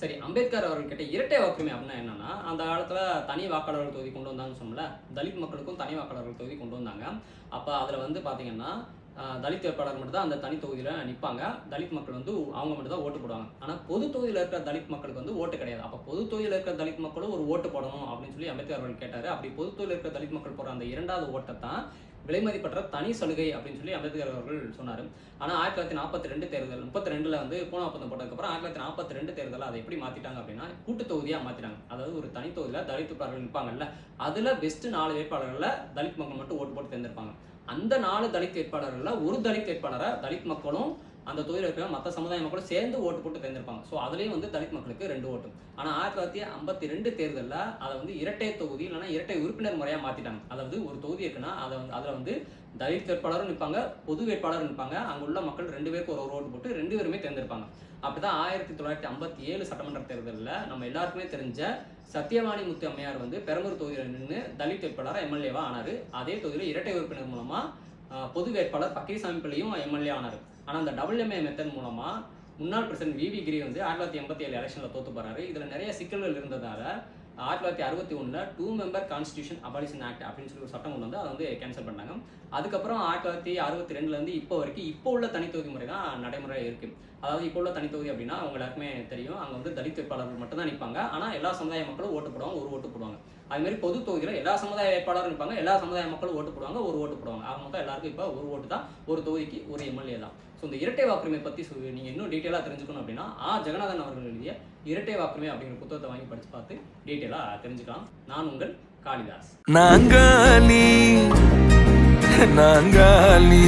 சரி, அம்பேத்கர் அவர்கள்கிட்ட இரட்டை வாக்குரிமை அப்படின்னா என்னன்னா, அந்த காலத்துல தனி வாக்காளர்கள் தொகுதி கொண்டு வந்தாங்கன்னு சொன்னோம்ல. தலித் மக்களுக்கும் தனி வாக்காளர்கள் தொகுதி கொண்டு வந்தாங்க. அப்ப அதுல வந்து பாத்தீங்கன்னா, தலித் வேட்பாளர் மட்டும் தான் அந்த தனி தொகுதியில நிப்பாங்க. தலித் மக்கள் வந்து அவங்க மட்டும் தான் ஓட்டு போடுவாங்க. ஆனா பொது தொகுதியில இருக்கிற தலித் மக்களுக்கு வந்து ஓட்டு கிடையாது. அப்ப பொது தொகுதியில இருக்கிற தலித் மக்களும் ஒரு ஓட்டு போடணும் அப்படின்னு சொல்லி அம்பேத்கர் அவர்கள் கேட்டாரு. அப்படி பொது தொகுதியில இருக்கிற தலித் மக்கள் போடுற அந்த 2வது ஓட்டத்தான் விலைமதிப்பற்ற தனி சலுகை அப்படின்னு சொல்லி அம்பேத்கர் அவர்கள் சொன்னாரு. ஆனா 1942 தேர்தல் 32ல வந்து பூனா ஒப்பந்தம் போட்டதுக்கப்புறம் 1942 தேர்தலில் அதை எப்படி மாத்திட்டாங்க அப்படின்னா, கூட்டு தொகுதியா மாத்திட்டாங்க. அதாவது ஒரு தனி தொகுதியில தலித் வேட்பாளர்கள் நிற்பாங்கல்ல, அதுல பெஸ்ட் 4 வேட்பாளர்கள்ல தலித் மக்கள் மட்டும் ஓட்டு போட்டு தேர்ந்தெடுப்பாங்க. அந்த 4 தலித் வேட்பாளர்கள்ல ஒரு தலித் வேட்பாளரை தலித் மக்களும் அந்த தொகுதியில் இருக்கிற மற்ற சமுதாய மக்களும் சேர்ந்து ஓட்டு போட்டு தேர்ந்தெடுப்பாங்க. ஸோ அதுலேயும் வந்து தலித் மக்களுக்கு 2 ஓட்டு. ஆனால் 1952 தேர்தலில் அதை வந்து இரட்டை தொகுதி இல்லைன்னா இரட்டை உறுப்பினர் முறையாக மாற்றிட்டாங்க. அதாவது ஒரு தொகுதி இருக்குன்னா அதில் வந்து தலித் வேட்பாளரும் நிற்பாங்க, பொது வேட்பாளரும் நிற்பாங்க. அங்கே உள்ள மக்கள் 2 பேருக்கு ஒரு ஓட்டு போட்டு 2 பேருமே தேர்ந்தெடுப்பாங்க. அப்படிதான் 1957 சட்டமன்ற தேர்தலில் நம்ம எல்லாருக்குமே தெரிஞ்ச சத்தியவாணி முத்து அம்மையார் வந்து பெரம்பூர் தொகுதியில் நின்று தலித் வேட்பாளராக எம்எல்ஏவா ஆனார். அதே தொகுதியில் இரட்டை உறுப்பினர் மூலமாக பொது வேட்பாளர் பக்கீர்சாமி பிள்ளையும் எம்எல்ஏ ஆனார். ஆனால் அந்த டபுள்எம்ஏ மெத்தட் மூலமாக முன்னாள் பிரசிடென்ட் விவி கிரி வந்து 1987 எலெக்ஷனில் தோத்து போறாரு. இதில் நிறைய சிக்கல்கள் இருந்ததால 1961 2 மெம்பர் கான்ஸ்டியூஷன் அபாலிஷன் ஆக்ட் அப்படின்னு சொல்லி ஒரு சட்டம் கொண்டு வந்து அதை வந்து கேன்சல் பண்ணாங்க. அதுக்கப்புறம் 1962 இப்போ வரைக்கும் இப்போ உள்ள தனித்தொகுதி முறை தான் நடைமுறை இருக்கு. அதாவது இப்போ உள்ள தனித்தொகுதி அப்படின்னா அவங்க எல்லாருக்குமே தெரியும், அங்கே வந்து தலித் வேட்பாளர்கள் மட்டும் தான் நிற்பாங்க. ஆனால் எல்லா சமுதாய மக்களும் ஓட்டு போடுவாங்க, ஒரு ஓட்டு போடுவாங்க. அது மாதிரி பொது தொகுதியில் எல்லா சமுதாய வேட்பாளரும் நிற்பாங்க, எல்லா சமுதாய மக்களும் ஓட்டு போடுவாங்க, ஒரு ஓட்டு போடுவாங்க. ஆக மொத்தம் எல்லாருக்கும் இப்போ ஒரு ஓட்டு தான், ஒரு தொகுதிக்கு ஒரு எம்எல்ஏ தான். ஸோ இந்த இரட்டை வாக்குரிமை பற்றி நீங்கள் இன்னும் டீட்டெயிலாக தெரிஞ்சுக்கணும் அப்படின்னா ஜெகநாதன் அவர்கள் எழுதிய இரட்டை வாக்குரிமை அப்படிங்கிற புத்தகத்தை வாங்கி படித்து பார்த்து டீட்டெயிலாக தெரிஞ்சுக்கலாம். நான் உங்கள் காளிதாஸ். நாங்காலி நாங்காலி